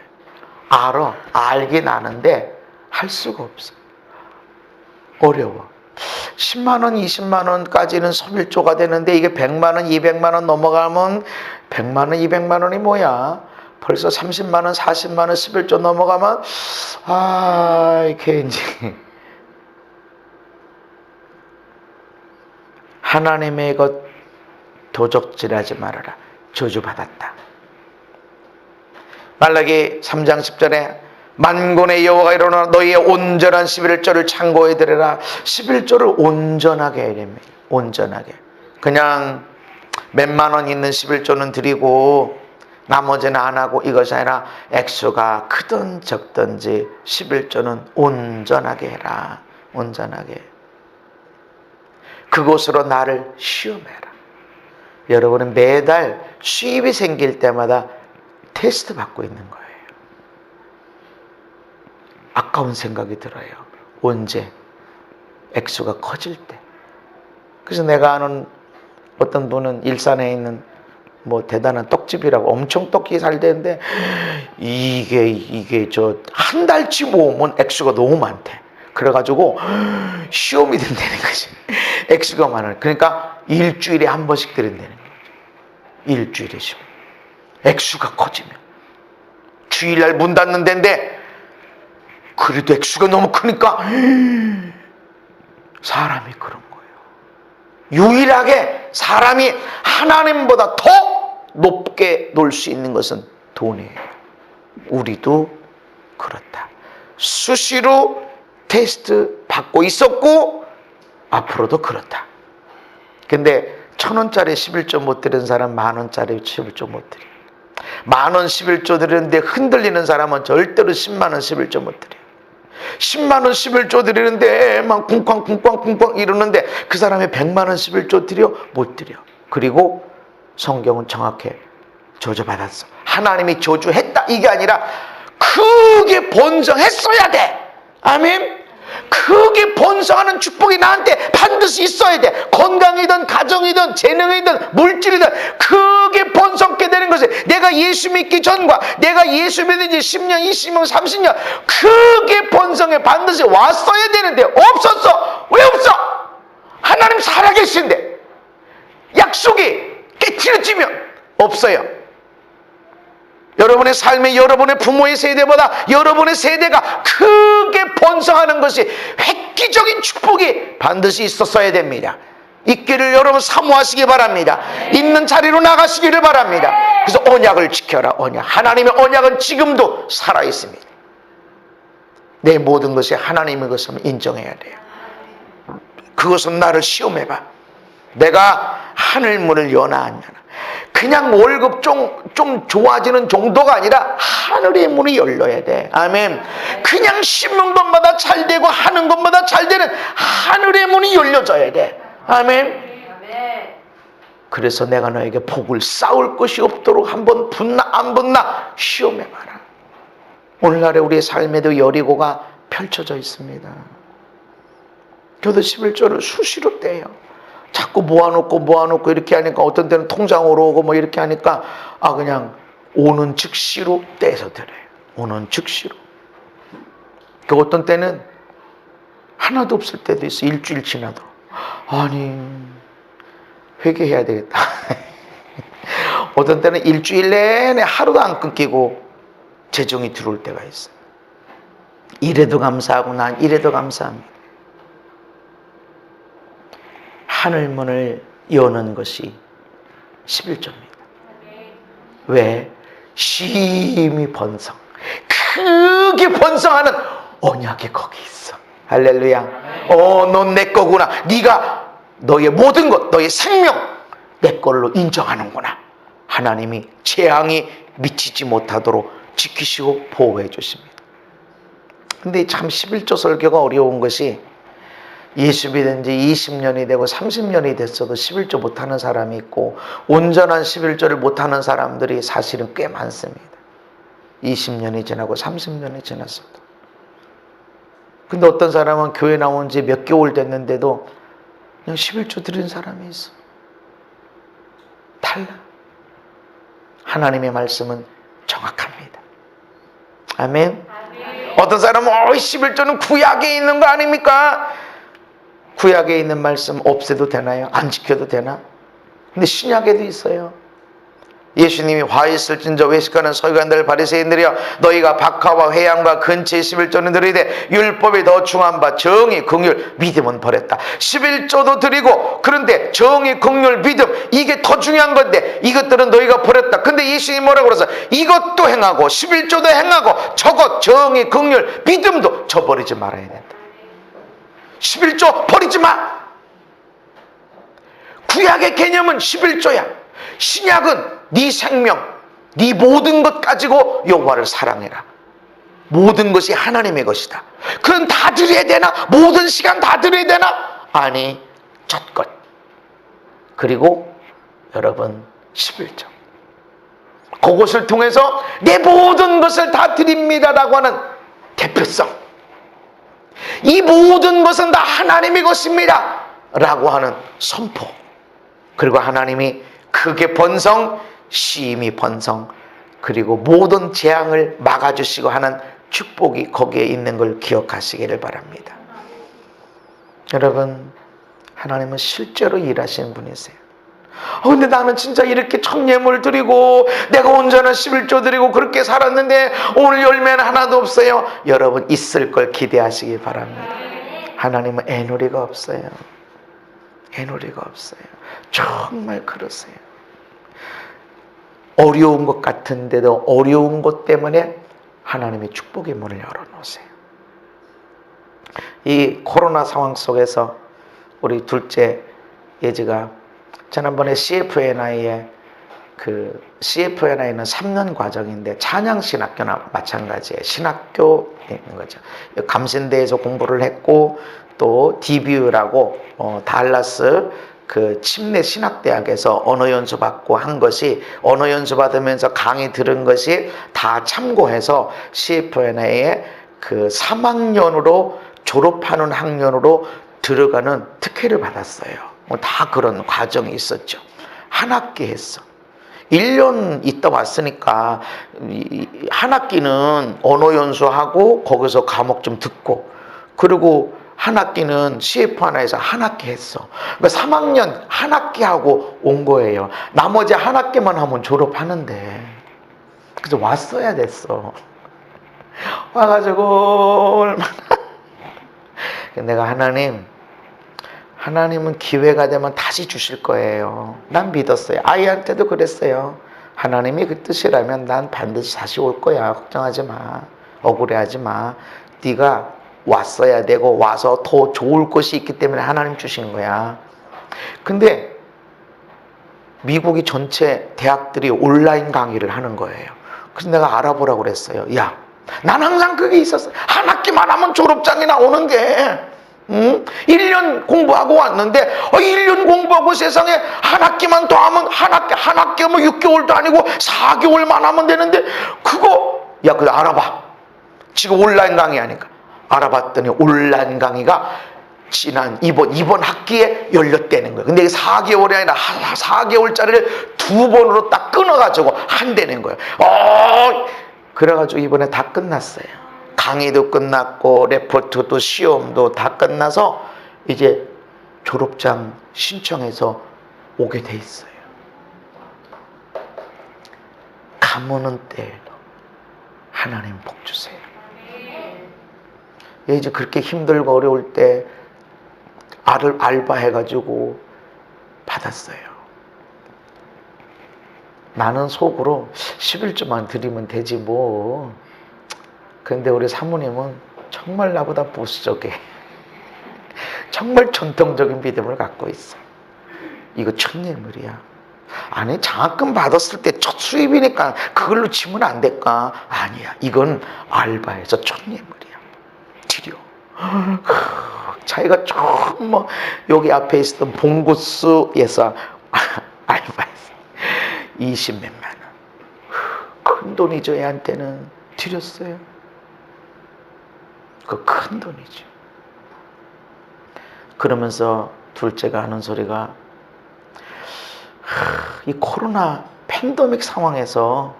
알긴 아는데 할 수가 없어. 어려워. 10만 원, 20만 원까지는 11조가 되는데 이게 100만 원, 200만 원 넘어가면 100만 원, 200만 원이 뭐야? 벌써 30만 원, 40만 원, 11조 넘어가면 이게 이제 하나님의 것 도적질하지 말아라. 저주받았다. 말라기 3장 10절에 만군의 여호와가 이르노라 너희의 온전한 11조를 창고에 들여라. 11조를 온전하게 해야 됩니다. 온전하게. 그냥 몇만 원 있는 11조는 드리고 나머지는 안 하고 이것이 아니라 액수가 크든 적든지 11조는 온전하게 해라. 온전하게. 그곳으로 나를 시험해라. 여러분은 매달 수입이 생길 때마다 테스트 받고 있는 거예요. 아까운 생각이 들어요. 언제? 액수가 커질 때. 그래서 내가 아는 어떤 분은 일산에 있는 뭐 대단한 떡집이라고 엄청 떡이 잘 되는데 이게 저 한 달치 모으면 액수가 너무 많대. 그래가지고 시험이 된다는 거지. 액수가 많아. 그러니까 일주일에 한 번씩 드린다는 거죠. 일주일에 시험. 액수가 커지면 주일날 문 닫는 데인데 그래도 액수가 너무 크니까 사람이 그런 거예요. 유일하게 사람이 하나님보다 더 높게 놀 수 있는 것은 돈이에요. 우리도 그렇다. 수시로 테스트 받고 있었고 앞으로도 그렇다. 근데 1,000원짜리 11조 못 드리는 사람 10,000원짜리 11조 못 드려. 10,000원 11조 드리는데 흔들리는 사람은 절대로 100,000원 11조 못 드려. 100,000원 11조 드리는데 막 쿵쾅 이러는데 그 사람이 100,000원 11조 드려? 못 드려. 그리고 성경은 정확해. 저주받았어. 하나님이 저주했다 이게 아니라 크게 번성했어야 돼. 아멘. 크게 번성하는 축복이 나한테 반드시 있어야 돼. 건강이든 가정이든 재능이든 물질이든 크게 번성케 되는 것이 내가 예수 믿기 전과 내가 예수 믿은 지 10년, 20년, 30년 크게 번성에 반드시 왔어야 되는데 없었어. 왜 없어? 하나님 살아계신데 약속이 깨트려지면 없어요. 여러분의 삶에 여러분의 부모의 세대보다 여러분의 세대가 크게 번성하는 것이 획기적인 축복이 반드시 있었어야 됩니다. 있기를 여러분 사모하시기 바랍니다. 있는 자리로 나가시기를 바랍니다. 그래서 언약을 지켜라. 언약. 하나님의 언약은 지금도 살아있습니다. 내 모든 것이 하나님의 것을 인정해야 돼요. 그것은 나를 시험해봐. 내가 하늘문을 여나 안 여나. 그냥 월급 좀 좋아지는 정도가 아니라 하늘의 문이 열려야 돼. 아멘. 그냥 심는 것마다 잘 되고 하는 것마다 잘 되는 하늘의 문이 열려져야 돼. 아멘. 그래서 내가 너에게 복을 쌓을 것이 없도록 한번 붙나 안 붙나 시험해봐라. 오늘날의 우리의 삶에도 여리고가 펼쳐져 있습니다. 교도 11조를 수시로 떼요. 자꾸 모아놓고 이렇게 하니까 어떤 때는 통장으로 오고 뭐 이렇게 하니까 그냥 오는 즉시로 떼서 드려요. 오는 즉시로. 그 어떤 때는 하나도 없을 때도 있어. 일주일 지나도. 아니, 회개해야 되겠다. 어떤 때는 일주일 내내 하루도 안 끊기고 재정이 들어올 때가 있어. 이래도 감사하고 난 이래도 감사합니다. 하늘문을 여는 것이 11조입니다. 왜? 심히 번성, 크게 번성하는 언약이 거기 있어. 할렐루야. 넌 내 거구나. 네가 너의 모든 것, 너의 생명 내 걸로 인정하는구나. 하나님이 재앙이 미치지 못하도록 지키시고 보호해 주십니다. 근데 참 11조 설교가 어려운 것이 예수 믿은 지 20년이 되고 30년이 됐어도 11조 못하는 사람이 있고 온전한 11조를 못하는 사람들이 사실은 꽤 많습니다. 20년이 지나고 30년이 지났어도. 근데 어떤 사람은 교회 나온 지 몇 개월 됐는데도 그냥 11조 드린 사람이 있어. 달라. 하나님의 말씀은 정확합니다. 아멘. 어떤 사람은 11조는 구약에 있는 거 아닙니까? 구약에 있는 말씀 없애도 되나요? 안 지켜도 되나? 근데 신약에도 있어요. 예수님이 화 있을진저 외식하는 서기관들 바리새인들이여 너희가 박하와 회양과 근처의 11조는 드리되 율법이 더 중한 바 정의, 긍휼, 믿음은 버렸다. 11조도 드리고 그런데 정의, 긍휼, 믿음 이게 더 중요한 건데 이것들은 너희가 버렸다. 근데 예수님이 뭐라고 그래서 이것도 행하고 11조도 행하고 저것 정의, 긍휼, 믿음도 저버리지 말아야 된다. 11조 버리지 마. 구약의 개념은 11조야. 신약은 네 생명, 네 모든 것 가지고 여호와를 사랑해라. 모든 것이 하나님의 것이다. 그건 다 드려야 되나? 모든 시간 다 드려야 되나? 아니, 젖것. 그리고 여러분 11조. 그것을 통해서 내 모든 것을 다 드립니다라고 하는 대표성. 이 모든 것은 다 하나님의 것입니다 라고 하는 선포. 그리고 하나님이 크게 번성, 심히 번성, 그리고 모든 재앙을 막아주시고 하는 축복이 거기에 있는 걸 기억하시기를 바랍니다. 여러분, 하나님은 실제로 일하시는 분이세요. 근데 나는 진짜 이렇게 천예물 드리고 내가 온전한 11조 드리고 그렇게 살았는데 오늘 열매는 하나도 없어요. 여러분, 있을 걸 기대하시기 바랍니다. 하나님은 애누리가 없어요. 애누리가 없어요. 정말 그러세요. 어려운 것 같은데도 어려운 것 때문에 하나님이 축복의 문을 열어놓으세요. 이 코로나 상황 속에서 우리 둘째 예지가 지난번에 CFNI에 CFNI는 3년 과정인데 찬양신학교나 마찬가지예요. 신학교에 있는 거죠. 감신대에서 공부를 했고 또 DBU라고 달라스 그 침례 신학대학에서 언어 연수 받고 한 것이 언어 연수 받으면서 강의 들은 것이 다 참고해서 CFNI에 그 3학년으로 졸업하는 학년으로 들어가는 특혜를 받았어요. 다 그런 과정이 있었죠. 한 학기 했어. 1년 있다 왔으니까 한 학기는 언어 연수하고 거기서 과목 좀 듣고 그리고 한 학기는 CF 하나에서 한 학기 했어. 그러니까 3학년 한 학기 하고 온 거예요. 나머지 한 학기만 하면 졸업하는데. 그래서 왔어야 됐어. 와가지고 얼마나 내가 하나님은 기회가 되면 다시 주실 거예요. 난 믿었어요. 아이한테도 그랬어요. 하나님이 그 뜻이라면 난 반드시 다시 올 거야. 걱정하지 마. 억울해하지 마. 네가 왔어야 되고 와서 더 좋을 것이 있기 때문에 하나님 주신 거야. 근데 미국이 전체 대학들이 온라인 강의를 하는 거예요. 그래서 내가 알아보라고 그랬어요. 야, 난 항상 그게 있었어. 한 학기만 하면 졸업장이 나오는 게 1년 공부하고 왔는데 1년 공부하고 세상에 한 학기만 더 하면 한 학기 하면 6개월도 아니고 4개월만 하면 되는데 그거 야 그거 알아봐. 지금 온라인 강의 하니까 알아봤더니 온라인 강의가 지난 이번 학기에 열렸다는 거예요. 근데 이게 4개월이 아니라 4개월짜리를 2번으로 딱 끊어가지고 한다는 거예요. 그래가지고 이번에 다 끝났어요. 강의도 끝났고 레포트도 시험도 다 끝나서 이제 졸업장 신청해서 오게 돼 있어요. 가무는 때에도 하나님 복 주세요. 이제 그렇게 힘들고 어려울 때 알바해가지고 받았어요. 나는 속으로 11조만 드리면 되지 뭐. 근데 우리 사모님은 정말 나보다 보수적이에요. 정말 전통적인 믿음을 갖고 있어. 이거 첫 예물이야. 아니, 장학금 받았을 때 첫 수입이니까 그걸로 치면 안 될까? 아니야, 이건 알바에서 첫 예물이야. 드려. 자기가 조금 뭐 여기 앞에 있었던 봉구스에서 알바했어. 20몇만 원. 큰 돈이죠. 애한테는 드렸어요. 그 큰 돈이죠. 그러면서 둘째가 하는 소리가, 이 코로나 팬데믹 상황에서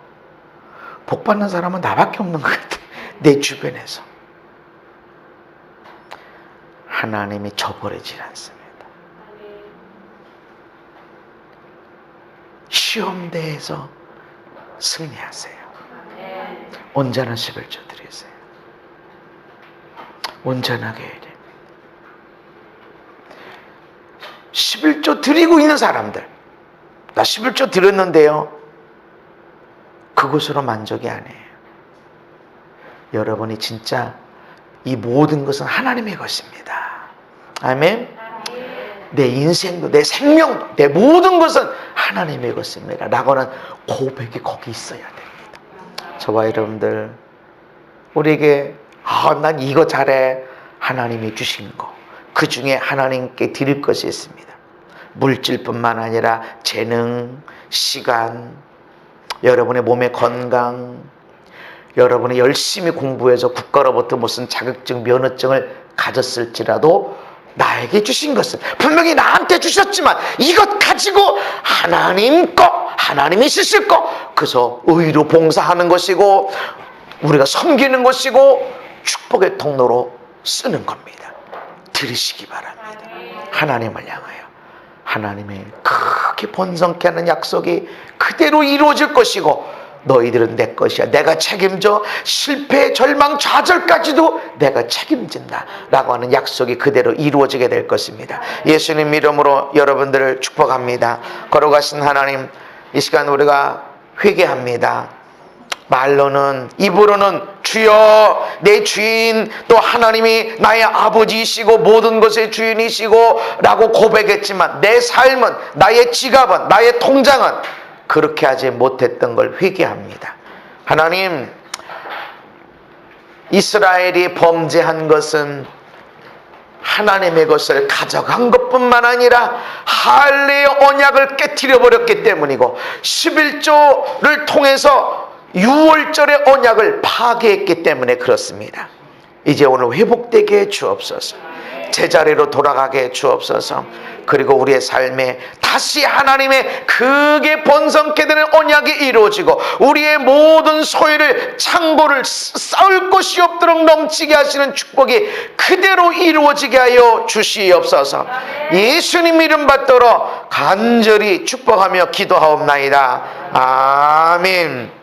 복 받는 사람은 나밖에 없는 것 같아. 내 주변에서. 하나님이 저버리질 않습니다. 시험대에서 승리하세요. 온전한 11조 드리세요. 온전하게 해야 돼요. 11조 드리고 있는 사람들, 나 11조 드렸는데요, 그것으로 만족이 아니에요. 여러분이 진짜 이 모든 것은 하나님의 것입니다. 아멘. 내 인생도, 내 생명도, 내 모든 것은 하나님의 것입니다 라고는 고백이 거기 있어야 됩니다. 저와 여러분들, 우리에게 난 이거 잘해, 하나님이 주신 거, 그 중에 하나님께 드릴 것이 있습니다. 물질뿐만 아니라 재능, 시간, 여러분의 몸의 건강, 여러분이 열심히 공부해서 국가로부터 무슨 자격증, 면허증을 가졌을지라도 나에게 주신 것은 분명히 나한테 주셨지만 이것 가지고 하나님 거, 하나님이 쓰실 거, 그래서 의로 봉사하는 것이고 우리가 섬기는 것이고 축복의 통로로 쓰는 겁니다. 들으시기 바랍니다. 하나님을 향하여 하나님의 크게 번성케 하는 약속이 그대로 이루어질 것이고, 너희들은 내 것이야, 내가 책임져, 실패, 절망, 좌절까지도 내가 책임진다 라고 하는 약속이 그대로 이루어지게 될 것입니다. 예수님 이름으로 여러분들을 축복합니다. 걸어가신 하나님, 이 시간 우리가 회개합니다. 말로는, 입으로는 주여 내 주인, 또 하나님이 나의 아버지이시고 모든 것의 주인이시고 라고 고백했지만 내 삶은, 나의 지갑은, 나의 통장은 그렇게 하지 못했던 걸 회개합니다. 하나님, 이스라엘이 범죄한 것은 하나님의 것을 가져간 것뿐만 아니라 할례의 언약을 깨트려 버렸기 때문이고 11조를 통해서 6월절의 언약을 파괴했기 때문에 그렇습니다. 이제 오늘 회복되게 해 주옵소서. 제자리로 돌아가게 해 주옵소서. 그리고 우리의 삶에 다시 하나님의 크게 번성케 되는 언약이 이루어지고 우리의 모든 소유를, 창고를 쌓을 곳이 없도록 넘치게 하시는 축복이 그대로 이루어지게 하여 주시옵소서. 예수님 이름 받들어 간절히 축복하며 기도하옵나이다. 아멘.